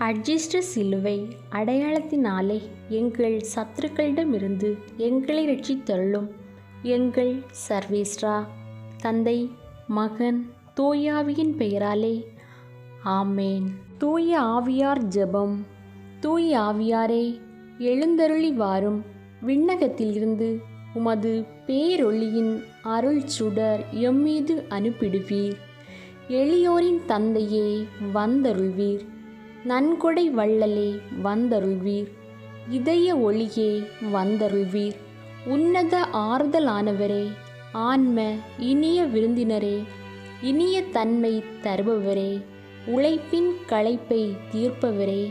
Adjust சிலுவை அடையாளத்தினாலே எங்கள் சத்துருக்களிடமிருந்து எங்களை ரட்சித்தருளும். எங்கள் சர்வேஸ்வரா, தந்தை, மகன், தூயாவியின் பெயராலே ஆமேன். தூய ஆவியார் ஜெபம். தூய ஆவியாரே, எழுந்தருளி வாரும். விண்ணகத்திலிருந்து உமது பேரொளியின் அருள் சுடர் எம்மீது அனுப்பிடுவீர். எளியோரின் தந்தையே, வந்தருள்வீர். நன்கொடை வள்ளலே, வந்தருள்வீர். இதய ஒளியே, வந்தருள்வீர். உன்னத ஆறுதலானவரே, ஆன்ம இனிய விருந்தினரே, இனிய தன்மை தருபவரே, உழைப்பின் களைப்பை தீர்ப்பவரே,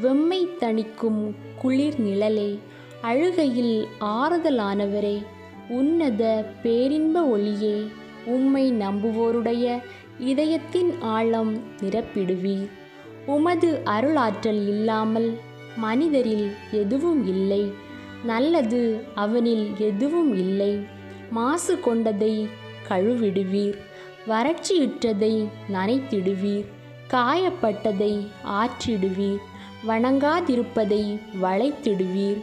வெம்மை தணிக்கும் குளிர் நிழலே, அழுகையில் ஆறுதலானவரே, உன்னத பேரின்ப ஒளியே, உம்மை நம்புவோருடைய இதயத்தின் ஆழம் நிரப்பிடுவீர். உமது அருளாற்றல் இல்லாமல் மனிதரில் எதுவும் இல்லை. நல்லது அவனில் எதுவும் இல்லை. மாசு கொண்டதை கழுவிடுவீர். வறட்சியுற்றதை நனைத்திடுவீர். காயப்பட்டதை ஆற்றிடுவீர். வணங்காதிருப்பதை வளைத்திடுவீர்.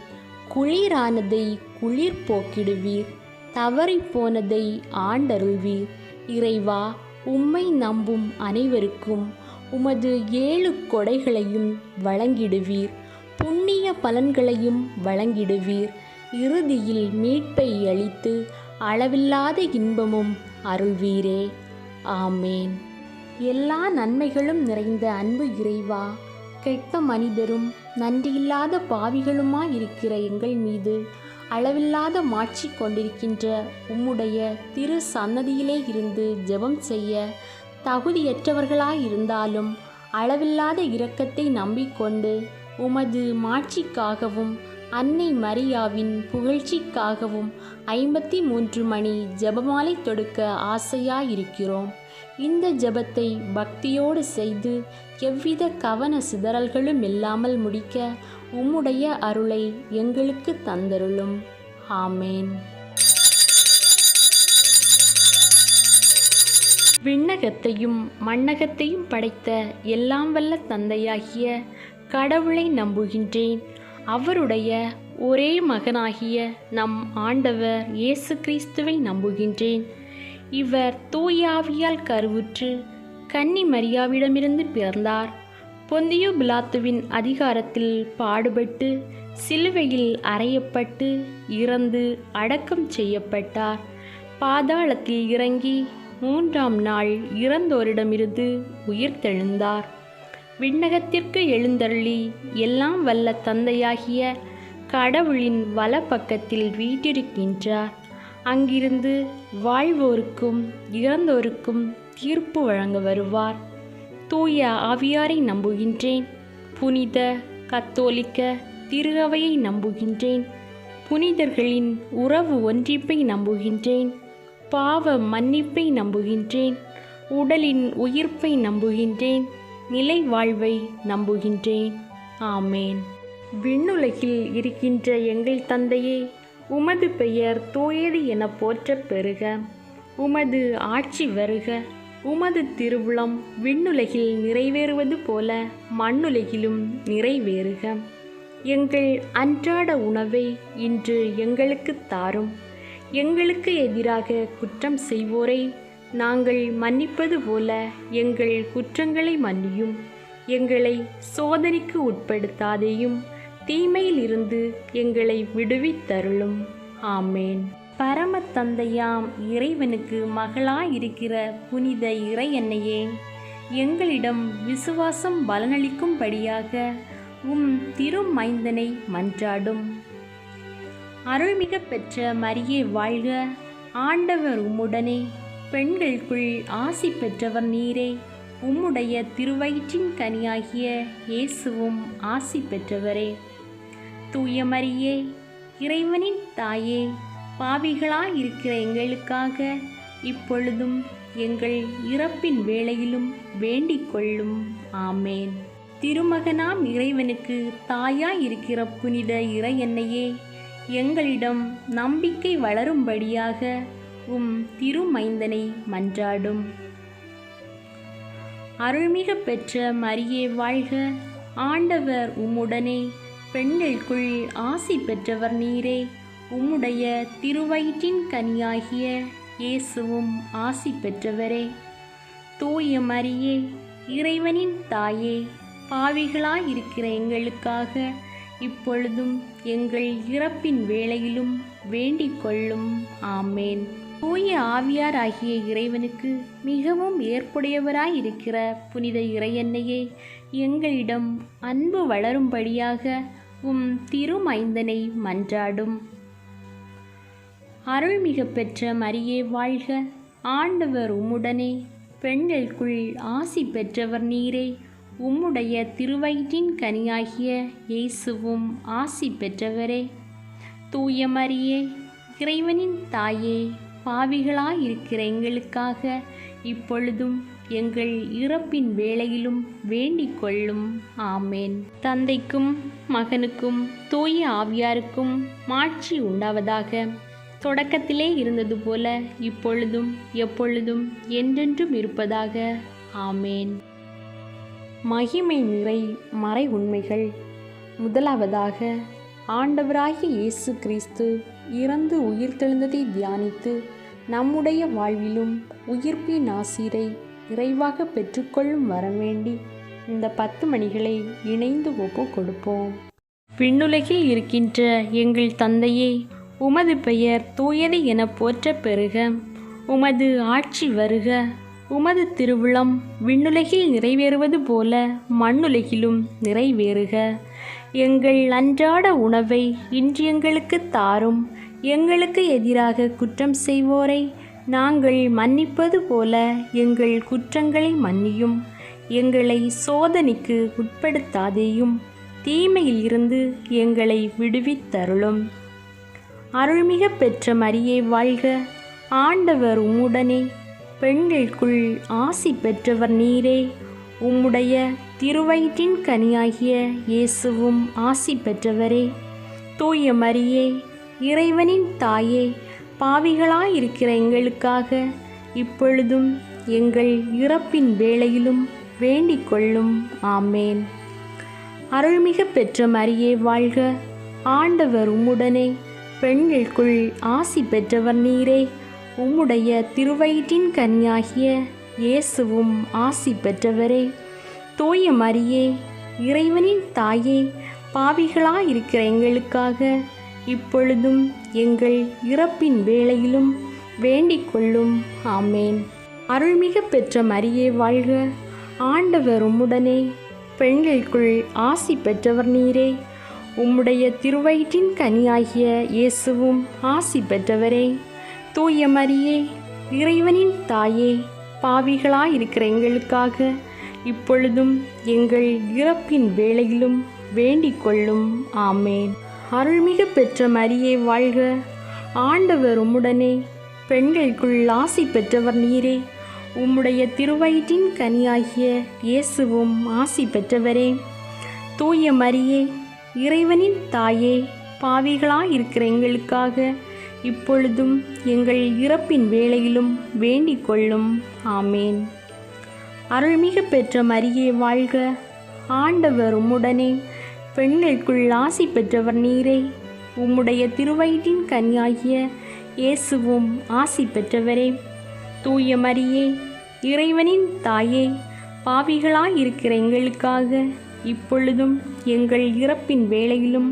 குளிரானதை குளிர் போக்கிடுவீர். தவறிப்போனதை ஆண்டருள்வீர். இறைவா, உம்மை நம்பும் அனைவருக்கும் உமது 7 கொடைகளையும் வழங்கிடுவீர். புண்ணிய பலன்களையும் வழங்கிடுவீர். இறுதியில் மீட்பை அளித்து அளவில்லாத இன்பமும் அருள்வீரே. ஆமேன். எல்லா நன்மைகளும் நிறைந்த அன்பு இறைவா, கெட்ட மனிதரும் நன்றியில்லாத பாவிகளுமாயிருக்கிற எங்கள் மீது அளவில்லாத மாட்சி கொண்டிருக்கின்ற உம்முடைய திரு சன்னதியிலே இருந்து ஜெபம் செய்ய தகுதியற்றவர்களாயிருந்தாலும் அளவில்லாத இரக்கத்தை நம்பிக்கொண்டு உமது மாட்சிக்காகவும் அன்னை மரியாவின் புகழ்ச்சிக்காகவும் 53 மணி ஜெபமாலை தொடுக்க ஆசையாயிருக்கிறோம். இந்த ஜெபத்தை பக்தியோடு செய்து எவ்வித கவன சிதறல்களும் இல்லாமல் முடிக்க உம்முடைய அருளை எங்களுக்கு தந்தருளும். ஆமேன். விண்ணகத்தையும் மண்ணகத்தையும் படைத்த எல்லாம் வல்ல தந்தையாகிய கடவுளை நம்புகின்றேன். அவருடைய ஒரே மகனாகிய நம் ஆண்டவர் இயேசு கிறிஸ்துவை நம்புகின்றேன். இவர் தூயாவியால் கருவுற்று கன்னி மரியாவிடமிருந்து பிறந்தார். பொந்தியு பிலாத்துவின் அதிகாரத்தில் பாடுபட்டு சிலுவையில் அறையப்பட்டு இறந்து அடக்கம் செய்யப்பட்டார். பாதாளத்தில் இறங்கி 3ஆம் நாள் இறந்தோரிடமிருந்து உயிர்த்தெழுந்தார். விண்ணகத்திற்கு எழுந்தருளி எல்லாம் வல்ல தந்தையாகிய கடவுளின் வலப்பக்கத்தில் வீற்றிருக்கின்றார். அங்கிருந்து வாழ்வோருக்கும் இறந்தோருக்கும் தீர்ப்பு வழங்க வருவார். தூய ஆவியாரை நம்புகின்றேன். புனித கத்தோலிக்க திரு அவையை நம்புகின்றேன். புனிதர்களின் உறவு ஒன்றிப்பை நம்புகின்றேன். பாவ மன்னிப்பை நம்புகின்றேன். உடலின் உயிர்ப்பை நம்புகின்றேன். நிலை வாழ்வை நம்புகின்றேன். ஆமேன். விண்ணுலகில் இருக்கின்ற எங்கள் தந்தையே, உமது பெயர் தூயது என போற்றப் பெறுக. உமது ஆட்சி வருக. உமது திருவுளம் விண்ணுலகில் நிறைவேறுவது போல மண்ணுலகிலும் நிறைவேறுக. எங்கள் அன்றாட உணவை இன்று எங்களுக்கு தாரும். எங்களுக்கு எதிராக குற்றம் செய்வோரை நாங்கள் மன்னிப்பது போல எங்கள் குற்றங்களை மன்னியும். எங்களை சோதனைக்கு உட்படுத்தாதேயும், தீமையில் இருந்து எங்களை விடுவித்தருளும். ஆமேன். பரம தந்தையாம் இறைவனுக்கு மகளாயிருக்கிற புனித இறையன்னையே, எங்களிடம் விசுவாசம் பலனளிக்கும்படியாக உம் திருமைந்தனை மன்றாடும். அருள்மிக பெற்ற மரியே வாழ்க. ஆண்டவர் உம்முடனே, பெண்களுக்குள் ஆசி பெற்றவர் நீரே. உம்முடைய திருவயிற்றின் கனியாகிய இயேசுவும் ஆசி பெற்றவரே. தூய மரியே, இறைவனின் தாயே, பாவிகளாயிருக்கிற எங்களுக்காக இப்பொழுதும் எங்கள் இறப்பின் வேளையிலும் வேண்டிக் கொள்ளும். ஆமேன். திருமகனாம் இறைவனுக்கு தாயாயிருக்கிற புனித இறையன்னையே, எங்களிடம் நம்பிக்கை வளரும்படியாக உம் திருமைந்தனை மன்றாடும். அருள்மிக பெற்ற மரியே வாழ்க. ஆண்டவர் உம்முடனே, பெண்களுக்குள் ஆசி பெற்றவர் நீரே. உம்முடைய திருவயிற்றின் கனியாகிய இயேசுவும் ஆசி பெற்றவரே. தூய மரியே, இறைவனின் தாயே, பாவிகளாயிருக்கிற எங்களுக்காக இப்பொழுதும் எங்கள் இறப்பின் வேளையிலும் வேண்டிக் கொள்ளும். ஆமேன். தூய ஆவியார் ஆகிய இறைவனுக்கு மிகவும் ஏற்புடையவராயிருக்கிற புனித இறையன்னையே, எங்களிடம் அன்பு வளரும்படியாக உம் திருமைந்தனை மன்றாடும். அருள்மிக பெற்ற மரியே வாழ்க. ஆண்டவர் உம்முடனே, பெண்களுக்குள் ஆசி பெற்றவர் நீரே. உம்முடைய திருவயிற்றின் கனியாகிய இயேசுவும் ஆசி பெற்றவரே. தூய மரியே, இறைவனின் தாயே, பாவிகளாயிருக்கிற எங்களுக்காக இப்பொழுதும் எங்கள் இறப்பின் வேளையிலும் வேண்டிக் கொள்ளும். ஆமேன். தந்தைக்கும் மகனுக்கும் தூய ஆவியாருக்கும் மாட்சி உண்டாவதாக. தொடக்கத்திலே இருந்தது போல இப்பொழுதும் எப்பொழுதும் என்றென்றும் இருப்பதாக. ஆமேன். மகிமை நிறை மறை உண்மைகள். முதலாவதாக, ஆண்டவராகிய இயேசு கிறிஸ்து இறந்து உயிர்த்தெழுந்ததை தியானித்து நம்முடைய வாழ்விலும் உயிர்ப்பின் ஆசீரை நிறைவாக பெற்றுக்கொள்ளும் வரம் வேண்டி இந்த 10 மணிகளை இணைந்து ஒப்பு கொடுப்போம். விண்ணுலகில் இருக்கின்ற எங்கள் தந்தையே, உமது பெயர் தூயது என போற்ற பெறுக. உமது ஆட்சி வருக. உமது திருவுளம் விண்ணுலகில் நிறைவேறுவது போல மண்ணுலகிலும் நிறைவேறுக. எங்கள் அன்றாட உணவை இன்று எங்களுக்கு தாரும். எங்களுக்கு எதிராக குற்றம் செய்வோரை நாங்கள் மன்னிப்பது போல எங்கள் குற்றங்களை மன்னியும். எங்களை சோதனைக்கு உட்படுத்தாதேயும், தீமையில் இருந்து எங்களை விடுவித்தருளும். அருள்மிக பெற்ற மரியே வாழ்க. ஆண்டவர் உம்முடனே, பெண்களுக்குள் ஆசி பெற்றவர் நீரே. உம்முடைய திருவயிற்றின் கனியாகிய இயேசுவும் ஆசி பெற்றவரே. தூய மரியே, இறைவனின் தாயே, பாவிகளாயிருக்கிற எங்களுக்காக இப்பொழுதும் எங்கள் இறப்பின் வேளையிலும் வேண்டிக் கொள்ளும். ஆமேன். அருள்மிக பெற்ற மரியே வாழ்க. ஆண்டவர் உம்முடனே, பெண்களுக்குள் ஆசி பெற்றவர் நீரே. உம்முடைய திருவயிற்றின் கனியாகிய இயேசுவும் ஆசி பெற்றவரே. தூய மரியே, இறைவனின் தாயே, பாவிகளாயிருக்கிற எங்களுக்காக இப்பொழுதும் எங்கள் இறப்பின் வேளையிலும் வேண்டிக் கொள்ளும். ஆமேன். அருள்மிக பெற்ற மரியே வாழ்க. ஆண்டவர் உம்முடனே, பெண்களுக்குள் ஆசி பெற்றவர் நீரே. உம்முடைய திருவயிற்றின் கனியாகிய இயேசுவும் ஆசி பெற்றவரே. தூய மரியே, இறைவனின் தாயே, பாவிகளாயிருக்கிற எங்களுக்காக இப்பொழுதும் எங்கள் இறப்பின் வேளையிலும் வேண்டிக் கொள்ளும். ஆமேன். அருள்மிக பெற்ற மரியே வாழ்க. ஆண்டவர் உம்முடனே, பெண்களுக்குள் ஆசி பெற்றவர் நீரே. உம்முடைய திருவயிற்றின் கனியாகிய இயேசுவும் ஆசி பெற்றவரே. தூய மரியே, இறைவனின் தாயே, பாவிகளாயிருக்கிற எங்களுக்காக இப்பொழுதும் எங்கள் இறப்பின் வேளையிலும் வேண்டிக் கொள்ளும். ஆமேன். அருள்மிக பெற்ற மரியே வாழ்க. ஆண்டவர் உம்முடனே, பெண்களுக்குள் ஆசி பெற்றவர் நீரே. உம்முடைய திருவயிற்றின் கனியாகிய இயேசுவும் ஆசி பெற்றவரே. தூய மரியே, இறைவனின் தாயே, பாவிகளாயிருக்கிற எங்களுக்காக இப்பொழுதும் எங்கள் இறப்பின் வேளையிலும்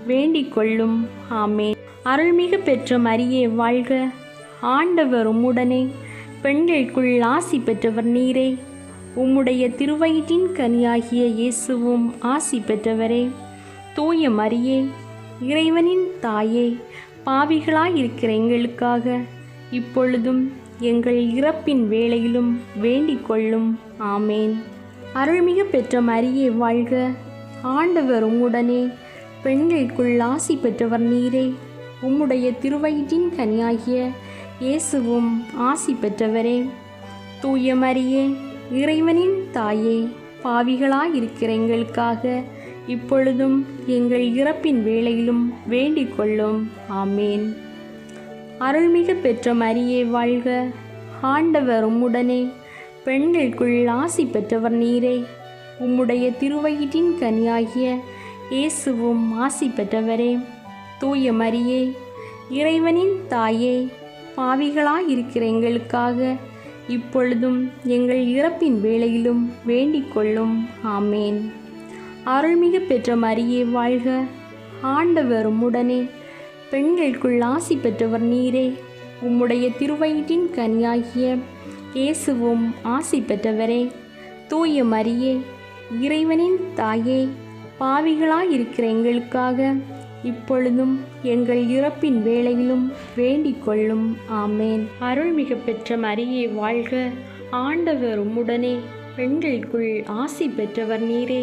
வேண்டிக் கொள்ளும். ஆமேன். அருள்மிக பெற்ற மரியே வாழ்க. ஆண்டவர் உம்முடனே, பெண்களுக்குள் ஆசி பெற்றவர் நீரே. உம்முடைய திருவயிற்றின் கனியாகிய இயேசுவும் ஆசி பெற்றவரே. தூய மரியே, இறைவனின் தாயே, பாவிகளாயிருக்கிற எங்களுக்காக இப்பொழுதும் எங்கள் இறப்பின் வேளையிலும் வேண்டிக் கொள்ளும். ஆமேன். அருள்மிக பெற்ற மரியே வாழ்க. ஆண்டவர் உம்முடனே, பெண்களுக்குள் ஆசி பெற்றவர் நீரே. உம்முடைய திருவயிற்றின் கனியாகிய இயேசுவும் ஆசி பெற்றவரே. தூய மரியே, இறைவனின் தாயே, பாவிகளாயிருக்கிற எங்களுக்காக இப்பொழுதும் எங்கள் இறப்பின் வேளையிலும் வேண்டிக் கொள்ளும். ஆமேன். அருள்மிக பெற்ற மரியே வாழ்க. ஆண்டவர் உம்முடனே, பெண்களுக்குள் ஆசி பெற்றவர் நீரே. உம்முடைய திருவயிற்றின் கனியாகிய இயேசுவும் ஆசி பெற்றவரே. தூய மரியே, இறைவனின் தாயே, பாவிகளாயிருக்கிற எங்களுக்காக இப்பொழுதும் எங்கள் இறப்பின் வேளையிலும் வேண்டிக் கொள்ளும். ஆமேன். அருள்மிகு பெற்ற மரியே வாழ்க. ஆண்டவர் உம்முடனே, பெண்களுக்குள் ஆசி பெற்றவர் நீரே. உம்முடைய திருவயிற்றின் கனியாகிய இயேசுவும் ஆசி பெற்றவரே. தூய மரியே, இறைவனின் தாயே, பாவிகளாயிருக்கிற எங்களுக்காக இப்பொழுதும் எங்கள் இறப்பின் வேளையிலும் வேண்டிக் கொள்ளும். ஆமேன். அருள்மிகு பெற்ற மரியே வாழ்க. ஆண்டவர் உம்முடனே, பெண்களுக்குள் ஆசி பெற்றவர் நீரே.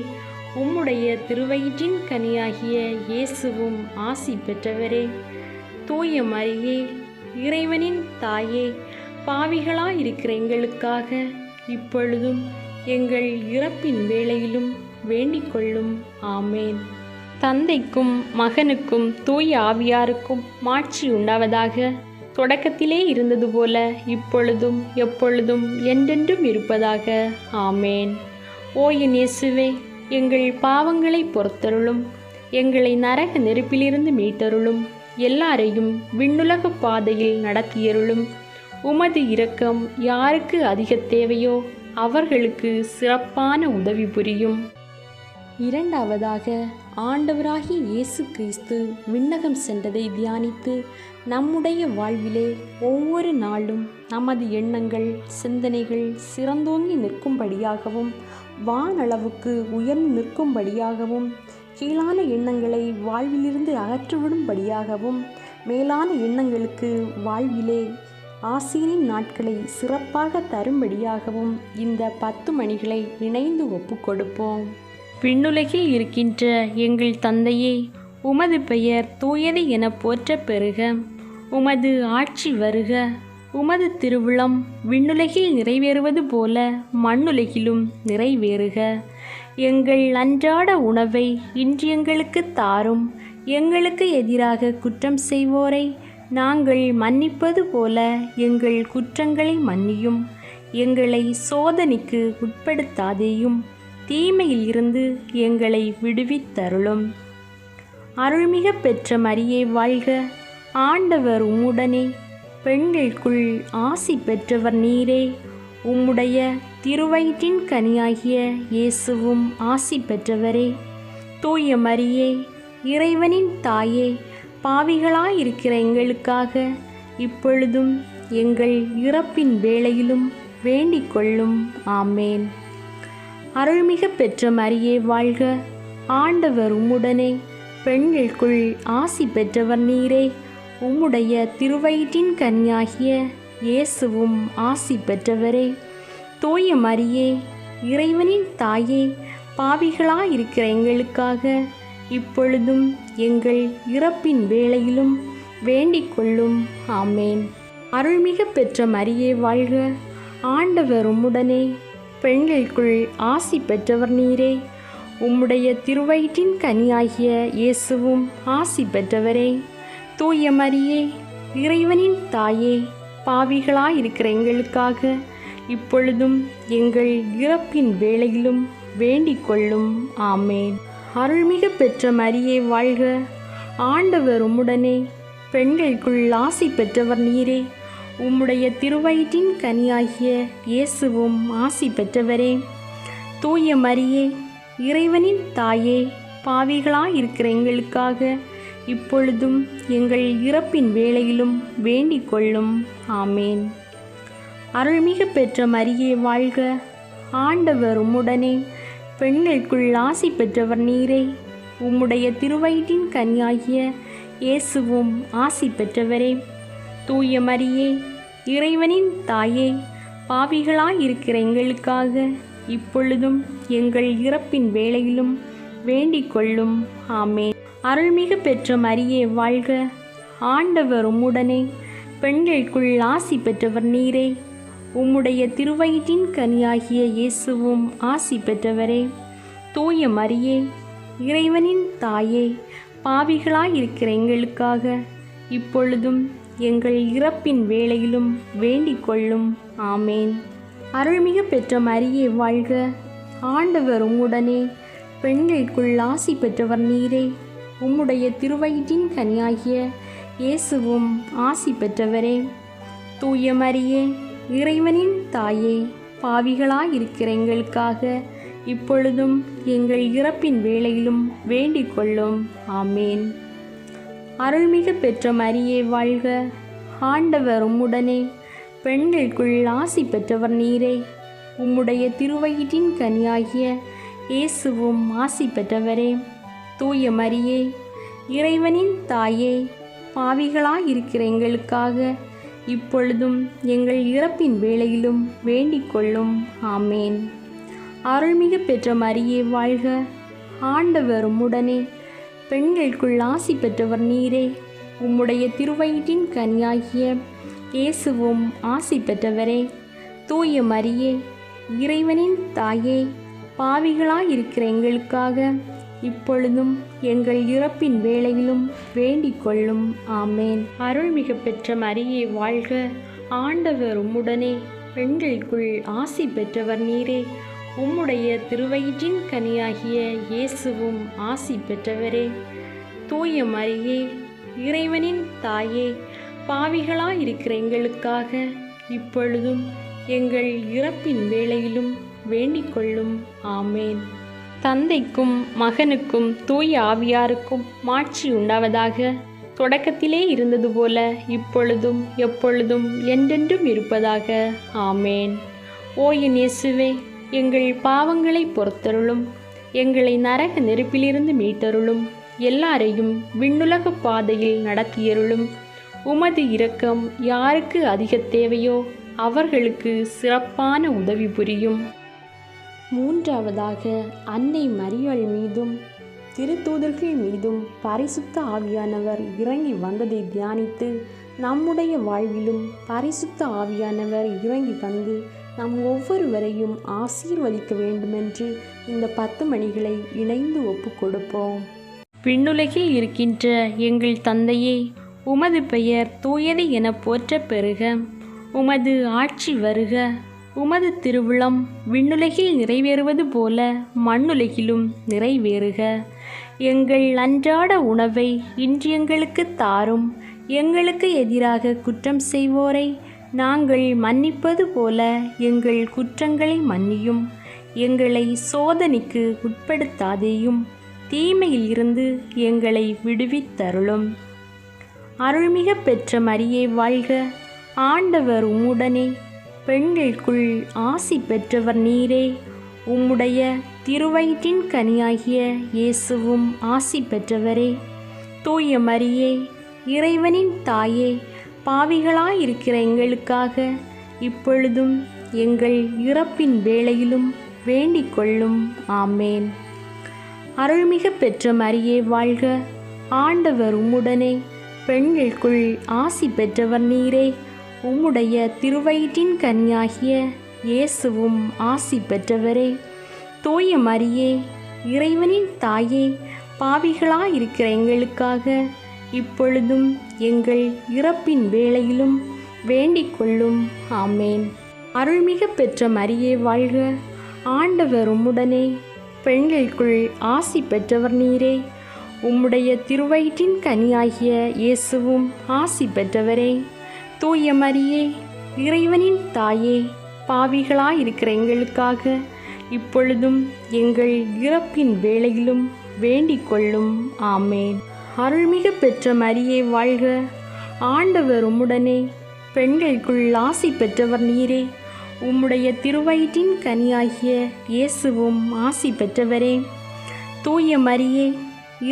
உம்முடைய திருவயிற்றின் கனியாகிய இயேசுவும் ஆசி பெற்றவரே. தூய மரியே, இறைவனின் தாயே, பாவிகளாயிருக்கிற எங்களுக்காக இப்பொழுதும் எங்கள் இறப்பின் வேளையிலும் வேண்டிக் கொள்ளும். ஆமேன். தந்தைக்கும் மகனுக்கும் தூய ஆவியாருக்கும் மாட்சி உண்டாவதாக. தொடக்கத்திலே இருந்தது போல இப்பொழுதும் எப்பொழுதும் என்றென்றும் இருப்பதாக. ஆமேன். ஓ என் இயேசுவே, எங்கள் பாவங்களை பொறுத்தருளும், எங்களை நரக நெருப்பிலிருந்து மீட்டருளும், எல்லாரையும் விண்ணுலக பாதையில் நடத்தியருளும். உமது இரக்கம் யாருக்கு அதிக தேவையோ அவர்களுக்கு சிறப்பான உதவி புரியும். இரண்டாவதாக, ஆண்டவராகிய இயேசு கிறிஸ்து விண்ணகம் சென்றதை தியானித்து நம்முடைய வாழ்விலே ஒவ்வொரு நாளும் நமது எண்ணங்கள் சிந்தனைகள் சிறந்தோங்கி நிற்கும்படியாகவும் வானளவுக்கு உயர்ந்து நிற்கும்படியாகவும் கீழான எண்ணங்களை வாழ்விலிருந்து அகற்றிவிடும்படியாகவும் மேலான எண்ணங்களுக்கு வாழ்விலே ஆசீரின் நாட்களை சிறப்பாக தரும்படியாகவும் இந்த 10 மணிகளை இணைந்து ஒப்புக்கொடுப்போம். விண்ணுலகில் இருக்கின்ற எங்கள் தந்தையே, உமது பெயர் தூயது என போற்ற பெறுக. உமது ஆட்சி வருக. உமது திருவுளம் விண்ணுலகில் நிறைவேறுவது போல மண்ணுலகிலும் நிறைவேறுக. எங்கள் அன்றாட உணவை இன்று எங்களுக்கு தாரும். எங்களுக்கு எதிராக குற்றம் செய்வோரை நாங்கள் மன்னிப்பது போல எங்கள் குற்றங்களை மன்னியும். எங்களை சோதனைக்கு உட்படுத்தாதேயும், தீமையில் இருந்து எங்களை விடுவித்தருளும். அருள்மிகு பெற்ற மரியே வாழ்க. ஆண்டவர் உம்முடனே, பெண்களுக்குள் ஆசி பெற்றவர் நீரே. உம்முடைய திருவயிற்றின் கனியாகிய இயேசுவும் ஆசி பெற்றவரே. தூய மரியே, இறைவனின் தாயே, பாவிகளாயிருக்கிற எங்களுக்காக இப்பொழுதும் எங்கள் இறப்பின் வேளையிலும் வேண்டிக் கொள்ளும். ஆமேன். அருள்மிகு பெற்ற மரியே வாழ்க. ஆண்டவர் உம்முடனே, பெண்களுக்குள் ஆசி பெற்றவர் நீரே. உம்முடைய திருவயிற்றின் கனியாகிய இயேசுவும் ஆசி பெற்றவரே. தூய மரியே, இறைவனின் தாயே, பாவிகளாயிருக்கிற எங்களுக்காக இப்பொழுதும் எங்கள் இறப்பின் வேளையிலும் வேண்டிக் கொள்ளும். ஆமேன். அருள்மிகு பெற்ற மரியே வாழ்க. ஆண்டவர் உம்முடனே, பெண்களுக்குள் ஆசி பெற்றவர் நீரே. உம்முடைய திருவயிற்றின் கனியாகிய இயேசுவும் ஆசி பெற்றவரே. தூய மரியே, இறைவனின் தாயே, பாவிகளாயிருக்கிற எங்களுக்காக இப்பொழுதும் எங்கள் இறப்பின் வேளையிலும் வேண்டிக் கொள்ளும். ஆமேன். அருள்மிகு பெற்ற மரியே வாழ்க. ஆண்டவர் உம்முடனே, பெண்களுக்குள் ஆசி பெற்றவர் நீரே. உம்முடைய திருவயிற்றின் கனியாகிய இயேசுவும் ஆசி பெற்றவரே. தூய மரியே, இறைவனின் தாயே, பாவிகளாயிருக்கிற எங்களுக்காக இப்பொழுதும் எங்கள் இறப்பின் வேளையிலும் வேண்டிக் கொள்ளும். ஆமேன். அருள்மிகு பெற்ற மரியே வாழ்க. ஆண்டவர் உம்முடனே, பெண்களுக்குள் ஆசி பெற்றவர் நீரே. உம்முடைய திருவயிற்றின் கனியாகிய இயேசுவும் ஆசி பெற்றவரே. தூய மரியே, இறைவனின் தாயே, பாவிகளாயிருக்கிற எங்களுக்காக இப்பொழுதும் எங்கள் இறப்பின் வேளையிலும் வேண்டிக் கொள்ளும். ஆமேன். அருள்மிகு பெற்ற மரியே வாழ்க. ஆண்டவர் உம்முடனே, பெண்களுக்குள் ஆசி பெற்றவர் நீரே. உம்முடைய திருவயிற்றின் கனியாகிய இயேசுவும் ஆசி பெற்றவரே. தூய மரியே, இறைவனின் தாயே, பாவிகளாயிருக்கிற எங்களுக்காக இப்பொழுதும் எங்கள் இறப்பின் வேளையிலும் வேண்டிக் கொள்ளும். ஆமேன். அருள்மிகு பெற்ற மரியே வாழ்க. ஆண்டவர் உம்முடனே, பெண்களுக்குள் ஆசி பெற்றவர் நீரே. உம்முடைய திருவயிற்றின் கனியாகிய இயேசுவும் ஆசி பெற்றவரே. தூய மரியே, இறைவனின் தாயே, பாவிகளாயிருக்கிற எங்களுக்காக இப்பொழுதும் எங்கள் இறப்பின் வேளையிலும் வேண்டிக் கொள்ளும். ஆமேன். அருள்மிகு பெற்ற மரியே வாழ்க. ஆண்டவர் உம்முடனே, பெண்களுக்குள் ஆசி பெற்றவர் நீரே. உம்முடைய திருவயிற்றின் கனியாகிய இயேசுவும் ஆசி பெற்றவரே. தூய மரியே, இறைவனின் தாயே, பாவிகளாயிருக்கிற எங்களுக்காக இப்பொழுதும் எங்கள் இறப்பின் வேளையிலும் வேண்டிக் கொள்ளும். ஆமேன். அருள்மிகு பெற்ற மரியே வாழ்க. ஆண்டவர் உம்முடனே, பெண்களுக்குள் ஆசி பெற்றவர் நீரே. உம்முடைய திருவயிற்றின் கனியாகிய இயேசுவும் ஆசி பெற்றவரே. தூய மரியே, இறைவனின் தாயே, பாவிகளாயிருக்கிற எங்களுக்காக இப்பொழுதும் எங்கள் இறப்பின் வேளையிலும் வேண்டிக் கொள்ளும். ஆமேன். அருள்மிகு பெற்ற மரியே வாழ்க. ஆண்டவர் உம்முடனே, பெண்களுக்குள் ஆசி பெற்றவர் நீரே. உம்முடைய திருவயிற்றின் கனியாகிய இயேசுவும் ஆசி பெற்றவரே. தூய மரியே, இறைவனின் தாயே, பாவிகளாயிருக்கிற எங்களுக்காக இப்பொழுதும் எங்கள் இறப்பின் வேளையிலும் வேண்டிக் கொள்ளும். ஆமேன். தந்தைக்கும் மகனுக்கும் தூய ஆவியாருக்கும் மாட்சி உண்டாவதாக. தொடக்கத்திலே இருந்தது போல இப்பொழுதும் எப்பொழுதும் என்றென்றும் இருப்பதாக. ஆமேன். ஓ என் இயேசுவே, எங்கள் பாவங்களை பொறுத்தருளும், எங்களை நரக நெருப்பிலிருந்து மீட்டருளும், எல்லாரையும் விண்ணுலக பாதையில் நடத்தியருளும். உமது இரக்கம் யாருக்கு அதிக தேவையோ அவர்களுக்கு சிறப்பான உதவி புரியும். மூன்றாவதாக, அன்னை மரியாள் மீதும் திருத்தூதர்கள் மீதும் பரிசுத்த ஆவியானவர் இறங்கி வந்ததை தியானித்து நம்முடைய வாழ்விலும் பரிசுத்த ஆவியானவர் இறங்கி வந்து நம் ஒவ்வொருவரையும் ஆசீர்வதிக்க வேண்டுமென்று இந்த 10 மணிகளை இணைந்து ஒப்பு கொடுப்போம். விண்ணுலகில் இருக்கின்ற எங்கள் தந்தையே, உமது பெயர் தூயது என போற்ற பெறுக. உமது ஆட்சி வருக. உமது திருவுளம் விண்ணுலகில் நிறைவேறுவது போல மண்ணுலகிலும் நிறைவேறுக. எங்கள் அன்றாட உணவை இன்று எங்களுக்கு தாரும். எங்களுக்கு எதிராக குற்றம் செய்வோரை நாங்கள் மன்னிப்பது போல எங்கள் குற்றங்களை மன்னியும். எங்களை சோதனைக்கு உட்படுத்தாதேயும், தீமையில் இருந்து எங்களை விடுவித்தருளும். அருள்மிகு பெற்ற மரியே வாழ்க. ஆண்டவர் உம்முடனே, பெண்களுக்குள் ஆசி பெற்றவர் நீரே. உம்முடைய திருவயிற்றின் கனியாகிய இயேசுவும் ஆசி பெற்றவரே. தூய மரியே, இறைவனின் தாயே, பாவிகளாயிருக்கிற எங்களுக்காக இப்பொழுதும் எங்கள் இறப்பின் வேளையிலும் வேண்டிக் கொள்ளும். ஆமேன். அருள்மிகு பெற்ற மரியே வாழ்க. ஆண்டவர் உம்முடனே, பெண்களுக்குள் ஆசி பெற்றவர் நீரே. உம்முடைய திருவயிற்றின் கனியாகிய இயேசுவும் ஆசி பெற்றவரே. தூய மரியே, இறைவனின் தாயே, பாவிகளாயிருக்கிற எங்களுக்காக இப்பொழுதும் எங்கள் இறப்பின் வேளையிலும் வேண்டிக் கொள்ளும். ஆமேன். அருள்மிகு பெற்ற மரியே வாழ்க. ஆண்டவர் உம்முடனே, பெண்களுக்குள் ஆசி பெற்றவர் நீரே. உம்முடைய திருவயிற்றின் கனியாகிய இயேசுவும் ஆசி பெற்றவரே. தூய மரியே, இறைவனின் தாயே, பாவிகளாயிருக்கிற எங்களுக்காக இப்பொழுதும் எங்கள் இறப்பின் வேளையிலும் வேண்டிக் கொள்ளும். ஆமேன். அருள்மிகு பெற்ற மரியே வாழ்க. ஆண்டவர் உம்முடனே, பெண்களுக்குள் ஆசி பெற்றவர் நீரே. உம்முடைய திருவயிற்றின் கனியாகிய இயேசுவும் ஆசி பெற்றவரே. தூய மரியே,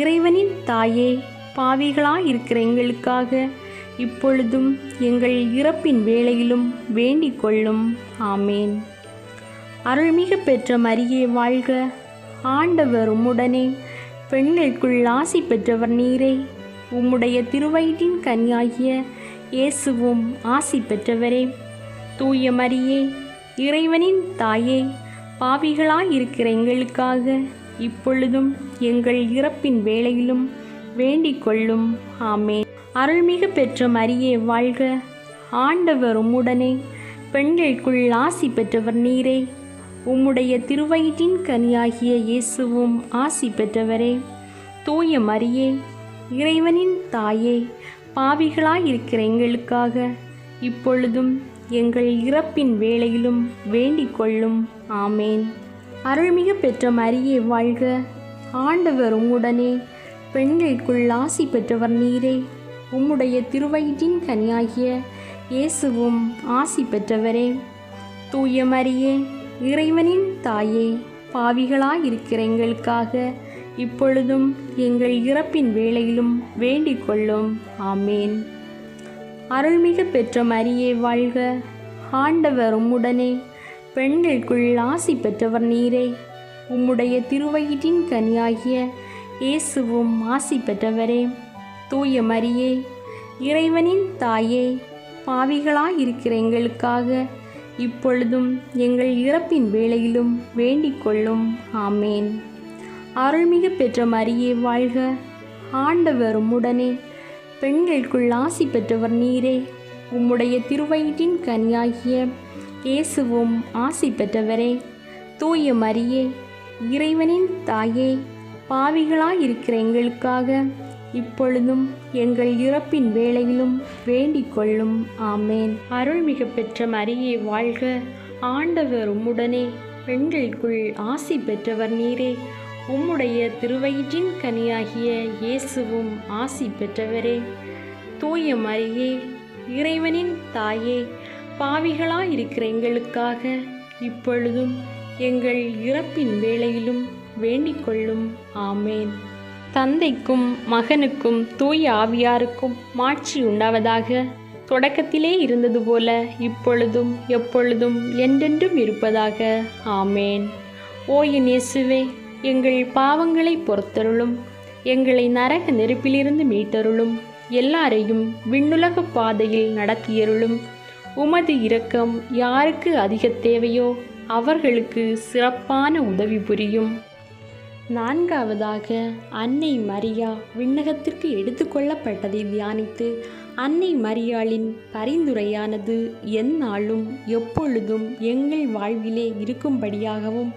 இறைவனின் தாயே, பாவிகளாயிருக்கிற எங்களுக்காக இப்பொழுதும் எங்கள் இறப்பின் வேளையிலும் வேண்டிக் கொள்ளும். ஆமேன். அருள்மிகு பெற்ற மரியே வாழ்க. ஆண்டவர் உம்முடனே, பெண்களுக்குள் ஆசி பெற்றவர் நீரே. உம்முடைய திருவயிற்றின் கனியாகிய இயேசுவும் ஆசி பெற்றவரே. தூய மரியே, இறைவனின் தாயே, பாவிகளாயிருக்கிற எங்களுக்காக இப்பொழுதும் எங்கள் இறப்பின் வேளையிலும் வேண்டிக் கொள்ளும். ஆமேன். அருள்மிகு பெற்ற மரியே வாழ்க. ஆண்டவர் உம்முடனே, பெண்களுக்குள் ஆசி பெற்றவர் நீரே. உம்முடைய திருவயிற்றின் கனியாகிய இயேசுவும் ஆசி பெற்றவரே. தூய மரியே, இறைவனின் தாயே, பாவிகளாயிருக்கிற எங்களுக்காக இப்பொழுதும் எங்கள் இறப்பின் வேளையிலும் வேண்டிக் கொள்ளும். ஆமேன். அருள்மிகு பெற்ற மரியே வாழ்க. ஆண்டவர் உம்முடனே, பெண்களுக்குள் ஆசி பெற்றவர் நீரே. உம்முடைய திருவயிற்றின் கனியாகிய இயேசுவும் ஆசி பெற்றவரே. தூய மரியே, இறைவனின் தாயே, பாவிகளாயிருக்கிற எங்களுக்காக இப்பொழுதும் எங்கள் இறப்பின் வேளையிலும் வேண்டிக் கொள்ளும். ஆமேன். அருள்மிகு பெற்ற மரியே வாழ்க. ஆண்டவர் உம்முடனே, பெண்களுக்குள் ஆசி பெற்றவர் நீரே. உம்முடைய திருவயிற்றின் கனியாகிய இயேசுவும் ஆசி பெற்றவரே. தூய மரியே, இறைவனின் தாயே, பாவிகளாயிருக்கிற எங்களுக்காக இப்பொழுதும் எங்கள் இறப்பின் வேளையிலும் வேண்டிக் கொள்ளும். ஆமேன். அருள்மிகு பெற்ற மரியே வாழ்க. ஆண்டவர் உம்முடனே, பெண்களுக்குள் ஆசி பெற்றவர் நீரே. உம்முடைய திருவயிற்றின் கனியாகிய இயேசுவும் ஆசி பெற்றவரே. தூய மரியே, இறைவனின் தாயே, பாவிகளாயிருக்கிற எங்களுக்காக இப்பொழுதும் எங்கள் இறப்பின் வேளையிலும் வேண்டிக் கொள்ளும். ஆமேன். அருள்மிகு பெற்ற மரியே வாழ்க. ஆண்டவர் உம்முடனே, பெண்களுக்குள் ஆசி பெற்றவர் நீரே. உம்முடைய திருவயிற்றின் கனியாகிய இயேசுவும் ஆசி பெற்றவரே. தூய மரியே, இறைவனின் தாயே, பாவிகளாயிருக்கிற எங்களுக்காக இப்பொழுதும் எங்கள் இறப்பின் வேளையிலும் வேண்டிக் கொள்ளும். ஆமேன். தந்தைக்கும் மகனுக்கும் தூய ஆவியாருக்கும் மாட்சி உண்டாவதாக. தொடக்கத்திலே இருந்தது போல இப்பொழுதும் எப்பொழுதும் என்றென்றும் இருப்பதாக. ஆமேன். ஓ என் இயேசுவே, எங்கள் பாவங்களை பொறுத்தருளும். எங்களை நரக நெருப்பிலிருந்து மீட்டருளும். எல்லாரையும் விண்ணுலக பாதையில் நடத்தியருளும். உமது இரக்கம் யாருக்கு அதிக தேவையோ அவர்களுக்கு சிறப்பான உதவி புரியும். நான்காவதாக, அன்னை மரியா விண்ணகத்திற்கு எடுத்துக்கொள்ளப்பட்டதை தியானித்து அன்னை மரியாளின் பரிந்துரையானது எந்நாளும் எப்பொழுதும் எங்கள் வாழ்விலே இருக்கும்படியாகவும்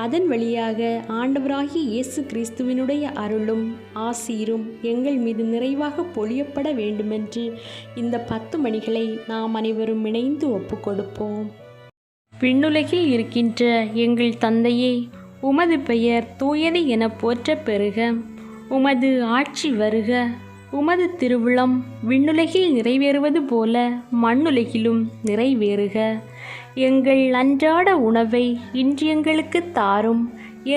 அதன் வழியாக ஆண்டவராகிய இயேசு கிறிஸ்துவினுடைய அருளும் ஆசீரும் எங்கள் மீது நிறைவாக பொழியப்பட வேண்டுமென்று இந்த 10 மணிகளை நாம் அனைவரும் இணைந்து ஒப்புக்கொடுப்போம். விண்ணுலகில் இருக்கின்ற எங்கள் தந்தையே, உமது பெயர் தூயது என போற்றப் பெறுக. உமது ஆட்சி வருக. உமது திருவுளம் விண்ணுலகில் நிறைவேறுவது போல மண்ணுலகிலும் நிறைவேறுக. எங்கள் அன்றாட உணவை இன்று எங்களுக்கு தாரும்.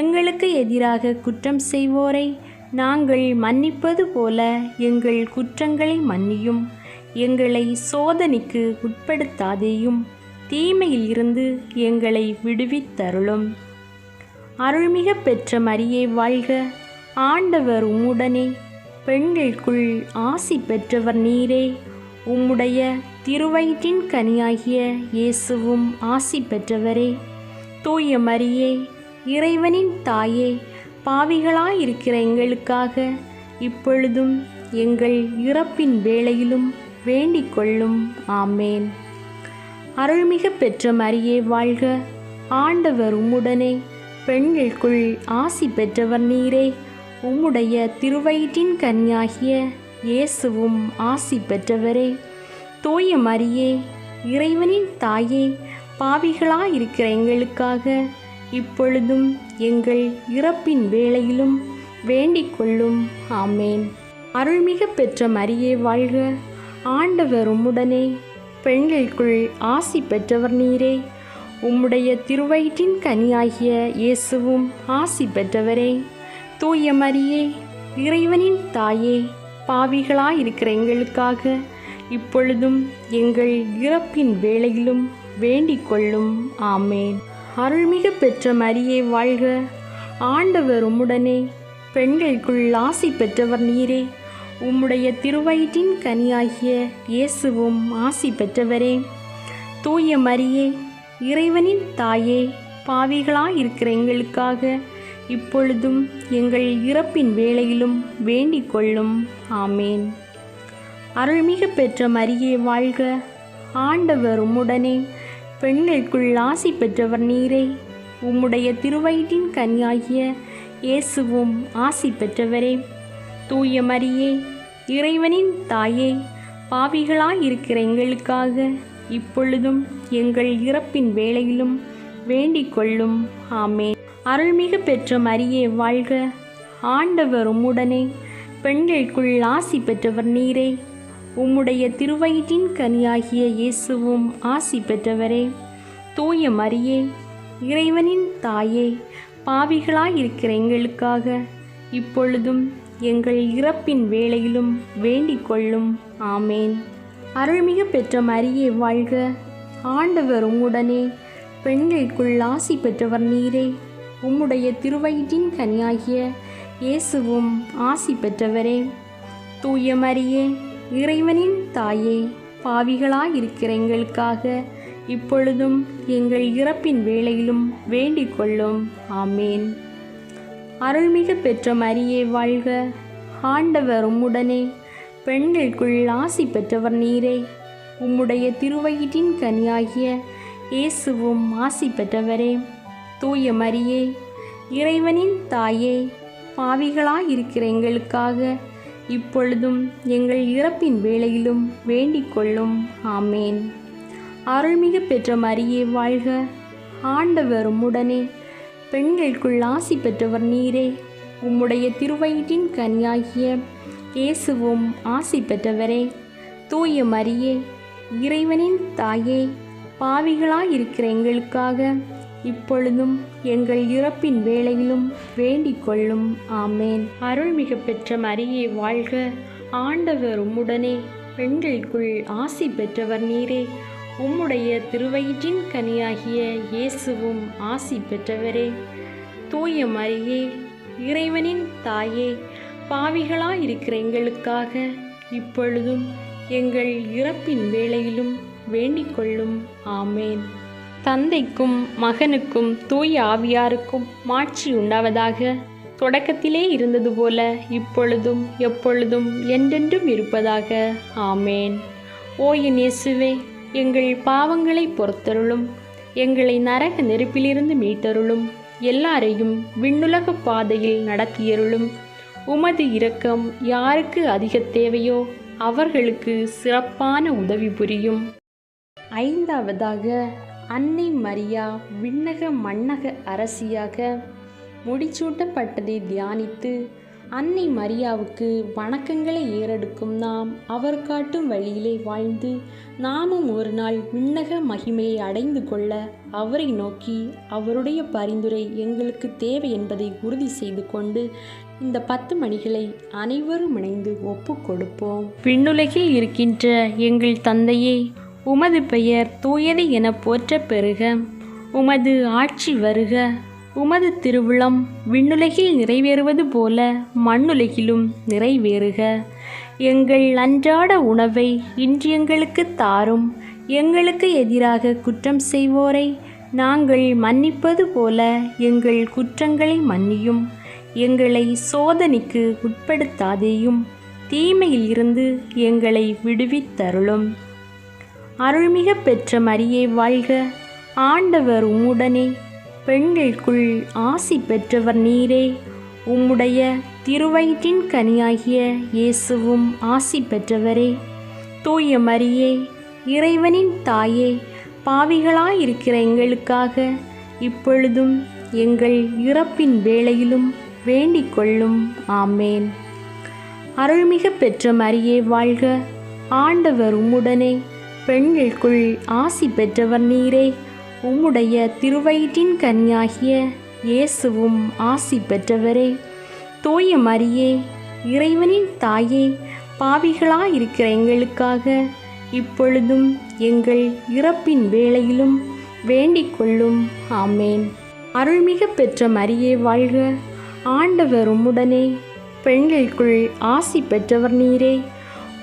எங்களுக்கு எதிராக குற்றம் செய்வோரை நாங்கள் மன்னிப்பது போல எங்கள் குற்றங்களை மன்னியும். எங்களை சோதனைக்கு உட்படுத்தாதேயும், தீமையில் இருந்து எங்களை விடுவித்தருளும். அருள்மிகு பெற்ற மரியே வாழ்க. ஆண்டவர் உம்முடனே, பெண்களுக்குள் ஆசி பெற்றவர் நீரே. உம்முடைய திருவயிற்றின் கனியாகிய இயேசுவும் ஆசி பெற்றவரே. தூய மரியே, இறைவனின் தாயே, பாவிகளாயிருக்கிற எங்களுக்காக இப்பொழுதும் எங்கள் இறப்பின் வேளையிலும் வேண்டிக் கொள்ளும். ஆமேன். அருள்மிகு பெற்ற மரியே வாழ்க. ஆண்டவர் உம்முடனே, பெண்களுக்குள் ஆசி பெற்றவர் நீரே. உம்முடைய திருவயிற்றின் கனியாகிய இயேசுவும் ஆசி பெற்றவரே. தூய மரியே, இறைவனின் தாயே, பாவிகளாயிருக்கிற எங்களுக்காக இப்பொழுதும் எங்கள் இறப்பின் வேளையிலும் வேண்டிக் கொள்ளும். ஆமேன். அருள்மிகு பெற்ற மரியே வாழ்க. ஆண்டவர் உம்முடனே, பெண்களுக்குள் ஆசி பெற்றவர் நீரே. உம்முடைய திருவயிற்றின் கனியாகிய இயேசுவும் ஆசி பெற்றவரே. தூய மரியே, இறைவனின் தாயே, பாவிகளாயிருக்கிற எங்களுக்காக இப்பொழுதும் எங்கள் இறப்பின் வேளையிலும் வேண்டிக் கொள்ளும். ஆமேன். அருள்மிகு பெற்ற மரியே வாழ்க. ஆண்டவர் உம்முடனே, பெண்களுக்குள் ஆசி பெற்றவர் நீரே. உம்முடைய திருவயிற்றின் கனியாகிய இயேசுவும் ஆசி பெற்றவரே. தூய மரியே, இறைவனின் தாயே, பாவிகளாயிருக்கிற எங்களுக்காக இப்பொழுதும் எங்கள் இறப்பின் வேளையிலும் வேண்டிக் கொள்ளும். ஆமேன். அருள்மிகு பெற்ற மரியே வாழ்க. ஆண்டவர் உம்முடனே, பெண்களுக்குள் ஆசி பெற்றவர் நீரே. உம்முடைய திருவயிற்றின் கனியாகிய இயேசுவும் ஆசி பெற்றவரே. தூய மரியே, இறைவனின் தாயே, பாவிகளாயிருக்கிற எங்களுக்காக இப்பொழுதும் எங்கள் இறப்பின் வேளையிலும் வேண்டிக் கொள்ளும். ஆமென். அருள்மிகு பெற்ற மரியே வாழ்க. ஆண்டவர் உம்முடனே, பெண்களுக்குள் ஆசி பெற்றவர் நீரே. உம்முடைய திருவயிற்றின் கனியாகிய இயேசுவும் ஆசி பெற்றவரே. தூய மரியே, இறைவனின் தாயே, பாவிகளாயிருக்கிற எங்களுக்காக இப்பொழுதும் எங்கள் இறப்பின் வேளையிலும் வேண்டிக் கொள்ளும். ஆமேன். அருள்மிகு பெற்ற மரியே வாழ்க. ஆண்டவர் உம்முடனே, பெண்களுக்குள் ஆசி பெற்றவர் நீரே. உம்முடைய திருவயிற்றின் கனியாகிய இயேசுவும் ஆசி பெற்றவரே. தூய மரியே, இறைவனின் தாயே, பாவிகளாயிருக்கிற எங்களுக்காக இப்பொழுதும் எங்கள் இறப்பின் வேளையிலும் வேண்டிக் கொள்ளும். ஆமேன். அருள்மிகு பெற்ற மரியே வாழ்க. ஆண்டவர் உம்முடனே, பெண்களுக்குள் ஆசி பெற்றவர் நீரே. உம்முடைய திருவயிற்றின் கனியாகிய இயேசுவும் ஆசி பெற்றவரே. தூய மரியே, இறைவனின் தாயே, பாவிகளாயிருக்கிற எங்களுக்காக இப்பொழுதும் எங்கள் இறப்பின் வேளையிலும் வேண்டிக் கொள்ளும். ஆமேன். அருள்மிகு பெற்ற மரியே வாழ்க. ஆண்டவர் உம்முடனே, பெண்களுக்குள் ஆசி பெற்றவர் நீரே. உம்முடைய திருவயிற்றின் கனியாகிய இயேசுவும் ஆசி பெற்றவரே. தூய மரியே, இறைவனின் தாயே, பாவிகளாயிருக்கிற எங்களுக்காக இப்பொழுதும் எங்கள் இறப்பின் வேளையிலும் வேண்டிக் கொள்ளும். ஆமேன். அருள்மிகு பெற்ற மரியே வாழ்க. ஆண்டவர் உம்முடனே, பெண்களுக்குள் ஆசி பெற்றவர் நீரே. உம்முடைய திருவயிற்றின் கனியாகிய இயேசுவும் ஆசி பெற்றவரே. தூய மரியே, இறைவனின் தாயே, பாவிகளாயிருக்கிற எங்களுக்காக இப்பொழுதும் எங்கள் இறப்பின் வேளையிலும் வேண்டிக் கொள்ளும். ஆமேன். தந்தைக்கும் மகனுக்கும் தூய ஆவியாருக்கும் மாட்சி உண்டாவதாக. தொடக்கத்திலே இருந்தது போல இப்பொழுதும் எப்பொழுதும் என்றென்றும் இருப்பதாக. ஆமேன். ஓ என் இயேசுவே, எங்கள் பாவங்களை பொறுத்தருளும். எங்களை நரக நெருப்பிலிருந்து மீட்டருளும். எல்லாரையும் விண்ணுலக பாதையில் நடத்தியருளும். உமது இரக்கம் யாருக்கு அதிக தேவையோ அவர்களுக்கு சிறப்பான உதவி புரியும். ஐந்தாவதாக, அன்னை மரியா விண்ணக மண்ணக அரசியாக முடிசூட்டப்பட்டதை தியானித்து அன்னை மரியாவுக்கு வணக்கங்களை ஏறெடுக்கும் நாம் அவர் காட்டும் வழியிலே வாழ்ந்து நாமும் ஒரு நாள் விண்ணக மகிமையை அடைந்து கொள்ள அவரை நோக்கி அவருடைய பரிந்துரை எங்களுக்கு தேவை என்பதை உறுதி செய்து கொண்டு இந்த 10 மணிகளை அனைவரும் இணைந்து ஒப்பு கொடுப்போம். விண்ணுலகில் இருக்கின்ற எங்கள் தந்தையே, உமது பெயர் தூயது என போற்ற பெறுக. உமது ஆட்சி வருக. உமது திருவுளம் விண்ணுலகில் நிறைவேறுவது போல மண்ணுலகிலும் நிறைவேறுக. எங்கள் அன்றாட உணவை இன்று எங்களுக்கு தாரும். எங்களுக்கு எதிராக குற்றம் செய்வோரை நாங்கள் மன்னிப்பது போல எங்கள் குற்றங்களை மன்னியும். எங்களை சோதனைக்கு உட்படுத்தாதேயும், தீமையில் இருந்து எங்களை விடுவித்தருளும். அருள்மிகு பெற்ற மரியே வாழ்க. ஆண்டவர் உம்முடனே, பெண்களுக்குள் ஆசி பெற்றவர் நீரே. உம்முடைய திருவயிற்றின் கனியாகிய இயேசுவும் ஆசி பெற்றவரே. தூய மரியே, இறைவனின் தாயே, பாவிகளாயிருக்கிற எங்களுக்காக இப்பொழுதும் எங்கள் இறப்பின் வேளையிலும் வேண்டிக் கொள்ளும். ஆமேன். அருள்மிகு பெற்ற மரியே வாழ்க. ஆண்டவர் உம்முடனே, பெண்களுக்குள் ஆசி பெற்றவர் நீரே. உம்முடைய திருவயிற்றின் கனியாகிய இயேசுவும் ஆசி பெற்றவரே. தூய மரியே, இறைவனின் தாயே, பாவிகளாயிருக்கிற எங்களுக்காக இப்பொழுதும் எங்கள் இறப்பின் வேளையிலும் வேண்டிக் கொள்ளும். ஆமேன். அருள்மிகு பெற்ற மரியே வாழ்க. ஆண்டவர் உம்முடனே, பெண்களுக்குள் ஆசி பெற்றவர் நீரே.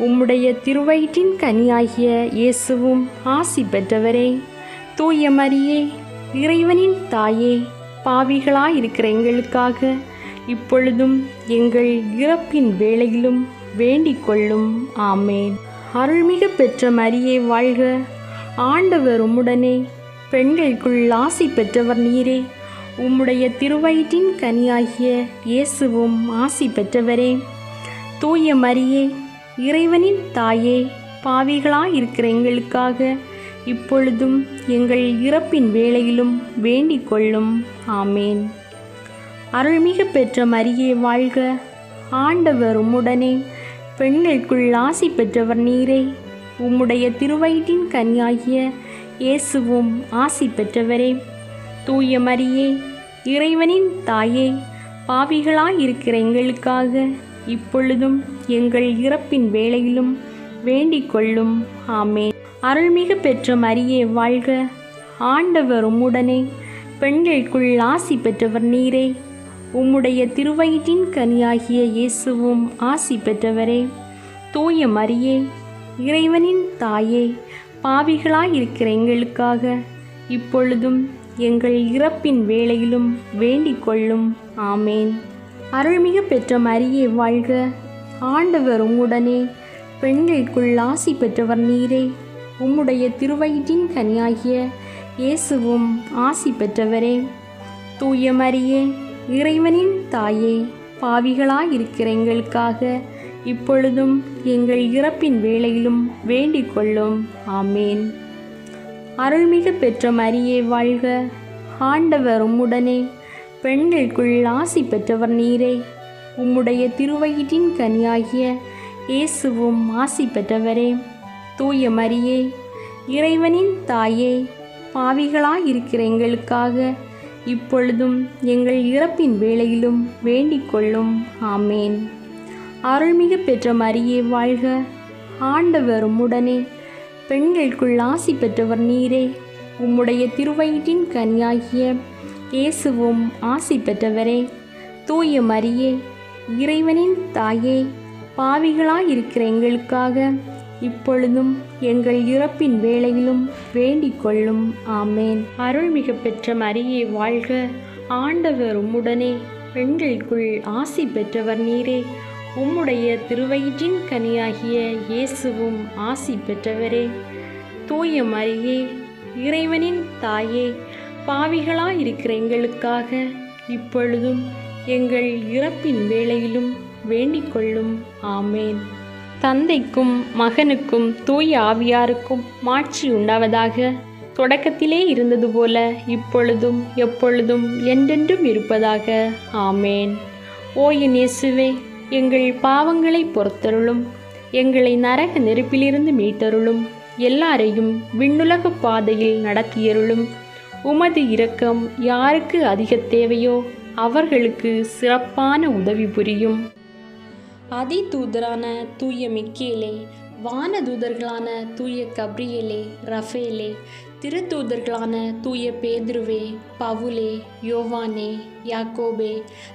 உம்முடைய திருவயிற்றின் கனியாகிய இயேசுவும் ஆசி பெற்றவரே. தூய மரியே, இறைவனின் தாயே, பாவிகளாயிருக்கிற எங்களுக்காக இப்பொழுதும் எங்கள் இறப்பின் வேளையிலும் வேண்டிக் கொள்ளும். ஆமேன். அருள்மிகு பெற்ற மரியே வாழ்க. ஆண்டவர் உம்முடனே, பெண்களுக்குள் ஆசி பெற்றவர் நீரே. உம்முடைய திருவயிற்றின் கனியாகிய இயேசுவும் ஆசி பெற்றவரே. தூய மரியே, இறைவனின் தாயே, பாவிகளாயிருக்கிற எங்களுக்காக இப்பொழுதும் எங்கள் இறப்பின் வேளையிலும் வேண்டிக் கொள்ளும். ஆமேன். அருள்மிகு பெற்ற மரியே வாழ்க. ஆண்டவர் உம்முடனே, பெண்களுக்குள் ஆசி பெற்றவர் நீரே. உம்முடைய திருவயிற்றின் கனியாகிய இயேசுவும் ஆசி பெற்றவரே. தூய மரியே, இறைவனின் தாயே, பாவிகளாயிருக்கிற எங்களுக்காக இப்பொழுதும் எங்கள் இறப்பின் வேளையிலும் வேண்டிக் கொள்ளும். ஆமேன். அருள்மிகு பெற்ற மரியே வாழ்க. ஆண்டவர் உம்முடனே, பெண்களுக்குள் ஆசி பெற்றவர் நீரே. உம்முடைய திருவயிற்றின் கனியாகிய இயேசுவும் ஆசி பெற்றவரே. தூய மரியே, இறைவனின் தாயே, பாவிகளாயிருக்கிற எங்களுக்காக இப்பொழுதும் எங்கள் இறப்பின் வேளையிலும் வேண்டிக் கொள்ளும். ஆமேன். அருள்மிகு பெற்ற மரியே வாழ்க. ஆண்டவர் உம்முடனே, பெண்களுக்குள் ஆசி பெற்றவர் நீரே. உம்முடைய திருவயிற்றின் கனியாகிய இயேசுவும் ஆசி பெற்றவரே. தூய மரியே, இறைவனின் தாயே, பாவிகளாயிருக்கிற எங்களுக்காக இப்பொழுதும் எங்கள் இறப்பின் வேளையிலும் வேண்டிக் கொள்ளும். ஆமேன். அருள்மிகு பெற்ற மரியே வாழ்க. ஆண்டவர் உம்முடனே, பெண்களுக்குள் ஆசி பெற்றவர் நீரே. உம்முடைய திருவயிற்றின் கனியாகிய இயேசுவும் ஆசி பெற்றவரே. தூய மரியே, இறைவனின் தாயே, பாவிகளாயிருக்கிற எங்களுக்காக இப்பொழுதும் எங்கள் இறப்பின் வேளையிலும் வேண்டிக் கொள்ளும். ஆமேன். அருள்மிகு பெற்ற மரியே வாழ்க. ஆண்டவர் உம்முடனே, பெண்களுக்குள் ஆசி பெற்றவர் நீரே. உம்முடைய திருவயிற்றின் கனியாகிய இயேசுவும் ஆசி பெற்றவரே. தூய மரியே, இறைவனின் தாயே, பாவிகளாயிருக்கிற எங்களுக்காக இப்பொழுதும் எங்கள் இறப்பின் வேளையிலும் வேண்டிக் கொள்ளும். ஆமேன். அருள்மிகு பெற்ற மரியே வாழ்க. ஆண்டவர் உம்முடனே, பெண்களுக்குள் ஆசி பெற்றவர் நீரே. உம்முடைய திருவயிற்றின் கனியாகிய இயேசுவும் ஆசி பெற்றவரே. தூய மரியே, இறைவனின் தாயே, பாவிகளாயிருக்கிற எங்களுக்காக இப்பொழுதும் எங்கள் இறப்பின் வேளையிலும் வேண்டிக் கொள்ளும். ஆமேன். தந்தைக்கும் மகனுக்கும் தூய ஆவியாருக்கும் மாட்சி உண்டாவதாக. தொடக்கத்திலே இருந்தது போல இப்பொழுதும் எப்பொழுதும் என்றென்றும் இருப்பதாக. ஆமேன். ஓ என் இயேசுவே, எங்கள் பாவங்களை பொறுத்தருளும். எங்களை நரக நெருப்பிலிருந்து மீட்டருளும். எல்லாரையும் விண்ணுலக பாதையில் நடத்தியருளும். உமது இரக்கம் யாருக்கு அதிக தேவையோ அவர்களுக்கு சிறப்பான உதவி புரியும். அதிதூதரான தூய மிக்கேலே, வானதூதர்களான தூய கப்ரியேலே, ரஃபேலே, திருத்தூதர்களான தூய பேதுருவே, பவுலே, யோவானே, யாக்கோபே,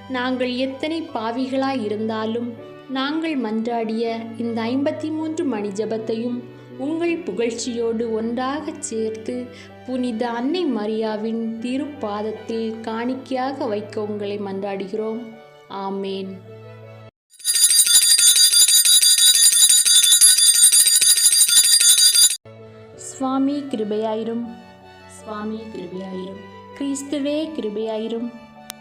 நாங்கள் எத்தனை பாவிகளாயிருந்தாலும் நாங்கள் மன்றாடிய இந்த 53 மணி ஜெபத்தையும் உங்கள் புகழ்ச்சியோடு ஒன்றாகச் சேர்த்து புனித அன்னை மரியாவின் திருப்பாதத்தில் காணிக்கையாக வைக்க உங்களை மன்றாடுகிறோம். ஆமேன். சுவாமி கிருபையாயிரும். சுவாமி கிருபையாயிரும். கிறிஸ்துவே கிருபையாயிரும்.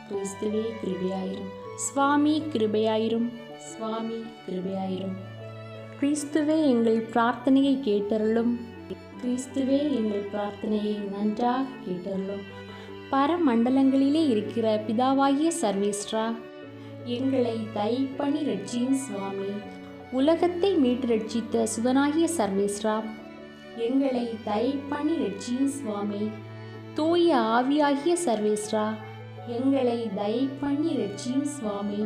கிறிஸ்துவே கிருபையாயிரும். சுவாமி கிருபையாயிரும். சுவாமி கிருபையாயிரும். கிறிஸ்துவே எங்கள் பிரார்த்தனையை கேட்டருளும். கிறிஸ்துவே எங்கள் பிரார்த்தனையை நன்றாக கேட்டருளும். பரமண்டலங்களிலே இருக்கிற பிதாவாகிய சர்வேஸ்வரா, எங்களை தயப்பணி ரட்சியும் சுவாமி. உலகத்தை மீட்டு ரட்சித்த சுதனாகிய சர்வேஸ்வரா, எங்களை தயப்பணி ரட்சியும் சுவாமி. தூய ஆவியாகிய சர்வேஸ்வரா, எங்களை தயப்பணி ரட்சியும் சுவாமி.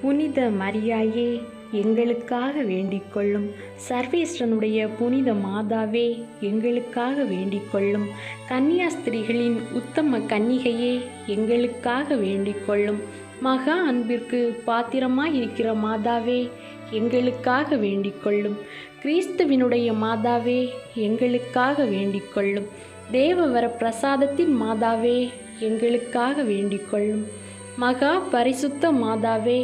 புனித மரியாயே, எங்களுக்காக வேண்டிக் கொள்ளும். சர்வேஸ்வரனுடைய புனித மாதாவே, எங்களுக்காக வேண்டிக் கொள்ளும். கன்னியாஸ்திரிகளின் உத்தம கன்னிகையே, எங்களுக்காக வேண்டிக் கொள்ளும். மகா அன்பிற்கு பாத்திரமாயிருக்கிற மாதாவே, எங்களுக்காக வேண்டிக் கொள்ளும். கிறிஸ்துவினுடைய மாதாவே, எங்களுக்காக வேண்டிக் கொள்ளும். தேவவர பிரசாதத்தின் மாதாவே, எங்களுக்காக வேண்டிக் கொள்ளும். மகா பரிசுத்த மாதாவே,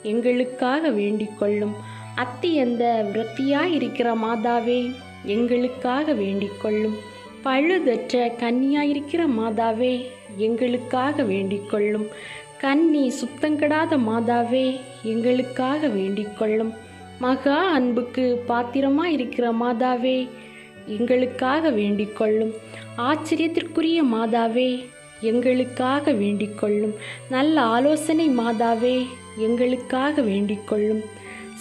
எங்களுக்காக வேண்டிக் கொள்ளும். அத்தியந்த விரத்தியாயிருக்கிற மாதாவே, எங்களுக்காக வேண்டிக் கொள்ளும். பழுதற்ற கன்னியாயிருக்கிற மாதாவே, எங்களுக்காக வேண்டிக் கொள்ளும். கன்னி சுத்தங்கடாத மாதாவே, எங்களுக்காக வேண்டிக் கொள்ளும். மகா அன்புக்கு பாத்திரமாயிருக்கிற மாதாவே, எங்களுக்காக வேண்டிக் கொள்ளும். ஆச்சரியத்திற்குரிய மாதாவே, எங்களுக்காக வேண்டிக் கொள்ளும். நல்ல ஆலோசனை மாதாவே, எங்களுக்காக வேண்டிக் கொள்ளும்.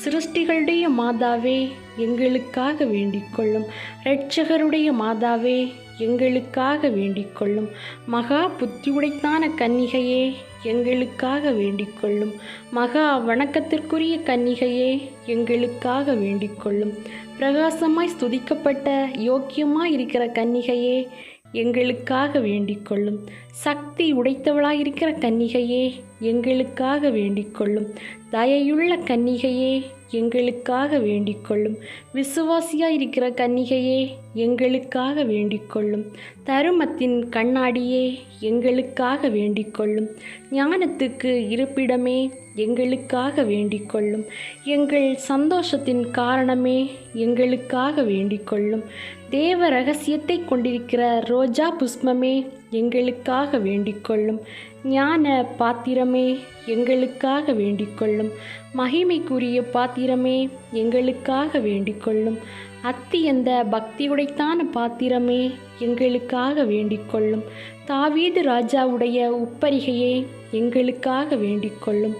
சிருஷ்டிகளுடைய மாதாவே, எங்களுக்காக வேண்டிக் கொள்ளும். இரட்சகருடைய மாதாவே, எங்களுக்காக வேண்டிக் கொள்ளும். மகா புத்தியுடைத்தான கன்னிகையே, எங்களுக்காக வேண்டிக் கொள்ளும். மகா வணக்கத்திற்குரிய கன்னிகையே, எங்களுக்காக வேண்டிக் கொள்ளும். பிரகாசமாய் ஸ்துதிக்கப்பட்ட யோக்கியமாயிருக்கிற கன்னிகையே, எங்களுக்காக வேண்டிக் கொள்ளும். சக்தி உடைத்தவளாயிருக்கிற கன்னிகையே, எங்களுக்காக வேண்டிக் கொள்ளும். தயையுள்ள கன்னிகையே, எங்களுக்காக வேண்டிக் கொள்ளும். விசுவாசியாயிருக்கிற கன்னிகையே, எங்களுக்காக வேண்டிக் கொள்ளும். தருமத்தின் கண்ணாடியே, எங்களுக்காக வேண்டிக் கொள்ளும். ஞானத்துக்கு இருப்பிடமே, எங்களுக்காக வேண்டிக் கொள்ளும். எங்கள் சந்தோஷத்தின் காரணமே, எங்களுக்காக வேண்டிக் கொள்ளும். தேவ ரகசியத்தை கொண்டிருக்கிற ரோஜா புஷ்பமே, எங்களுக்காக வேண்டிக் கொள்ளும். ஞான பாத்திரமே, எங்களுக்காக வேண்டிக் கொள்ளும். மகிமைக்குரிய பாத்திரமே, எங்களுக்காக வேண்டிக் கொள்ளும். அத்தியந்த பக்தியுடைத்தான பாத்திரமே, எங்களுக்காக வேண்டிக் கொள்ளும். தாவீது ராஜாவுடைய உப்பரிகையே, எங்களுக்காக வேண்டிக் கொள்ளும்.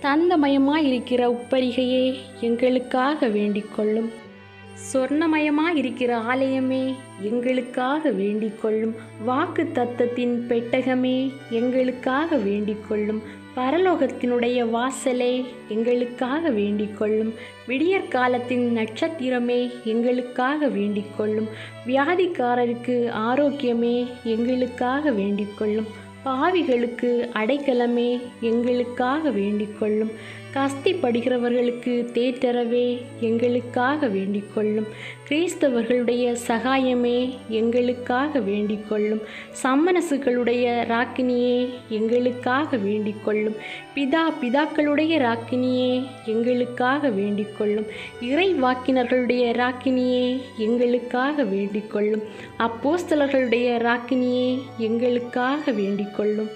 தந்தமயமாயிருக்கிற உப்பரிகையே, எங்களுக்காக வேண்டிக் கொள்ளும். சொர்ணமயமாயிருக்கிற ஆலயமே, எங்களுக்காக வேண்டிக் கொள்ளும். வாக்கு தத்தத்தின் பெட்டகமே, எங்களுக்காக வேண்டிக் கொள்ளும். பரலோகத்தினுடைய வாசலே, எங்களுக்காக வேண்டிக் கொள்ளும். விடியற்காலத்தின் நட்சத்திரமே, எங்களுக்காக வேண்டிக் கொள்ளும். வியாதிக்காரருக்கு ஆரோக்கியமே, எங்களுக்காக வேண்டிக் கொள்ளும். பாவிகளுக்கு அடைக்கலமே, எங்களுக்காக வேண்டிக் கொள்ளும். கஸ்திப்படுகிறவர்களுக்கு தேற்றரவே, எங்களுக்காக வேண்டிக் கொள்ளும். கிறிஸ்தவர்களுடைய சகாயமே, எங்களுக்காக வேண்டிக் கொள்ளும். சம்மனசுகளுடைய ராக்கினியே, எங்களுக்காக வேண்டிக் கொள்ளும். பிதாக்களுடைய ராக்கினியே, எங்களுக்காக வேண்டிக் கொள்ளும். இறை வாக்கினர்களுடைய ராக்கினியே, எங்களுக்காக வேண்டிக் கொள்ளும். அப்போஸ்தலர்களுடைய ராக்கினியே, எங்களுக்காக வேண்டிக் கொள்ளும்.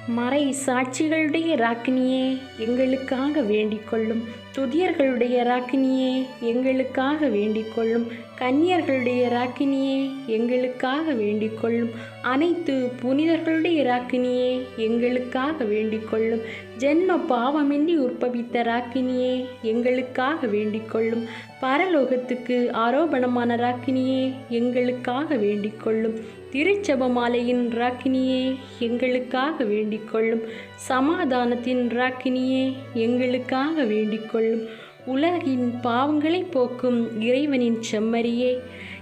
மறை சாட்சிகளுடைய ராக்கினியே, எங்களுக்காக வேண்டிக் கொள்ளும். துதியர்களுடைய ராக்கினியே, எங்களுக்காக வேண்டிக் கொள்ளும். கன்னியர்களுடைய ராக்கினியே, எங்களுக்காக வேண்டிக் கொள்ளும். அனைத்து புனிதர்களுடைய ராக்கினியே, எங்களுக்காக வேண்டிக் கொள்ளும். ஜென்ம பாவமின்றி உற்பவித்த ராக்கினியே, எங்களுக்காக வேண்டிக் கொள்ளும். பரலோகத்துக்கு ஆரோபணமான ராக்கினியே, எங்களுக்காக வேண்டிக் கொள்ளும். திருச்செபமாலையின் ராக்கினியே, எங்களுக்காக வேண்டிக் கொள்ளும். சமாதானத்தின் ராக்கினியே, எங்களுக்காக வேண்டிக் கொள்ளும். உலகின் பாவங்களை போக்கும் இறைவனின் செம்மறியே,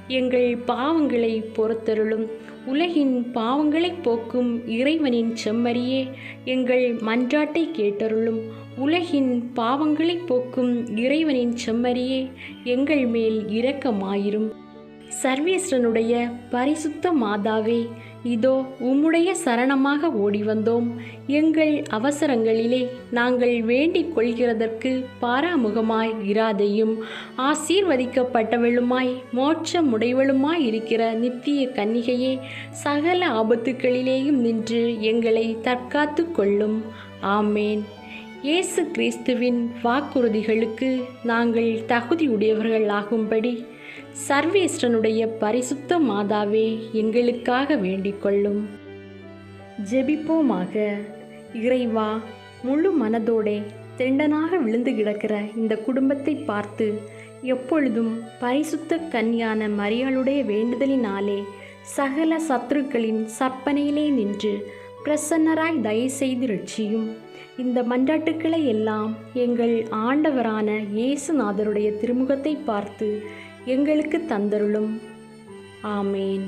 எங்கள் பாவங்களை பொறுத்தருளும். உலகின் பாவங்களை போக்கும் இறைவனின் செம்மறியே, எங்கள் மன்றாட்டை கேட்டருளும். உலகின் பாவங்களை போக்கும் இறைவனின் செம்மறியே, எங்கள் மேல் இரக்கமாயிரும். சர்வேஸ்வரனுடைய பரிசுத்த மாதாவே, இதோ உம்முடைய சரணமாக ஓடி வந்தோம். எங்கள் அவசரங்களிலே நாங்கள் வேண்டிக் கொள்கிறதற்கு பாராமுகமாய் இராதையும். ஆசீர்வதிக்கப்பட்டவளுமாய் மோட்சமுடையவளுமாய் இருக்கிற நித்திய கன்னிகையே, சகல ஆபத்துக்களிலேயும் நின்று எங்களை தற்காத்து கொள்ளும். ஆமேன். இயேசு கிறிஸ்துவின் வாக்குறுதிகளுக்கு நாங்கள் தகுதியுடையவர்கள் ஆகும்படி சர்வேஸ்வரனுடைய பரிசுத்த மாதாவே, எங்களுக்காக வேண்டிக் கொள்ளும். ஜெபிப்போமாக. இறைவா, முழு மனதோடே தெண்டனாக விழுந்து கிடக்கிற இந்த குடும்பத்தை பார்த்து எப்பொழுதும் பரிசுத்த கன்னியான மரியாளுடைய வேண்டுதலினாலே சகல சத்துருக்களின் சற்பனையிலே நின்று பிரசன்னராய் தயை செய்து ரட்சியும். இந்த மன்றாட்டுக்களை எல்லாம் எங்கள் ஆண்டவரான இயேசுநாதருடைய திருமுகத்தை பார்த்து எங்களுக்கு தந்தருளும். ஆமேன்.